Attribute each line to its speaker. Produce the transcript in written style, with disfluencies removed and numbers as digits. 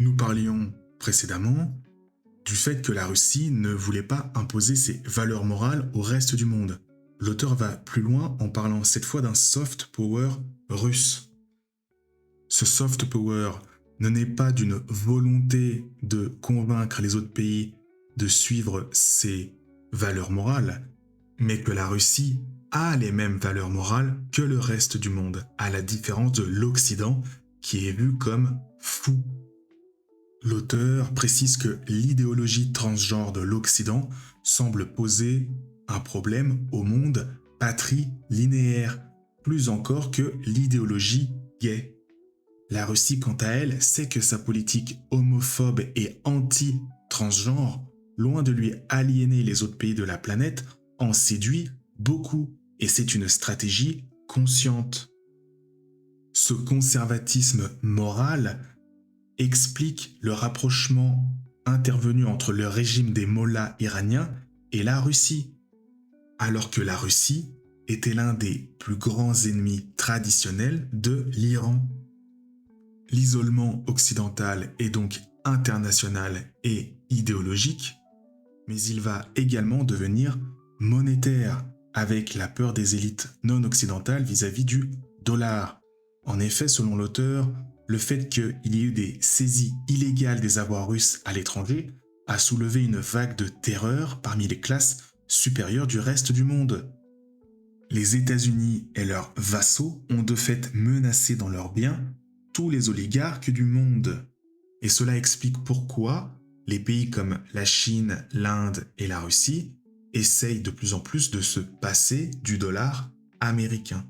Speaker 1: Nous parlions précédemment du fait que la Russie ne voulait pas imposer ses valeurs morales au reste du monde. L'auteur va plus loin en parlant cette fois d'un soft power russe. Ce soft power ne naît pas d'une volonté de convaincre les autres pays de suivre ses valeurs morales, mais que la Russie a les mêmes valeurs morales que le reste du monde, à la différence de l'Occident qui est vu comme fou. L'auteur précise que l'idéologie transgenre de l'Occident semble poser un problème au monde patrilinéaire, plus encore que l'idéologie gay. La Russie, quant à elle, sait que sa politique homophobe et anti-transgenre, loin de lui aliéner les autres pays de la planète, en séduit beaucoup, et c'est une stratégie consciente. Ce conservatisme moral explique le rapprochement intervenu entre le régime des mollahs iraniens et la Russie, alors que la Russie était l'un des plus grands ennemis traditionnels de l'Iran. L'isolement occidental est donc international et idéologique, mais il va également devenir monétaire, avec la peur des élites non occidentales vis-à-vis du dollar. En effet, selon l'auteur, le fait qu'il y ait eu des saisies illégales des avoirs russes à l'étranger a soulevé une vague de terreur parmi les classes supérieures du reste du monde. Les États-Unis et leurs vassaux ont de fait menacé dans leurs biens tous les oligarques du monde. Et cela explique pourquoi les pays comme la Chine, l'Inde et la Russie essayent de plus en plus de se passer du dollar américain.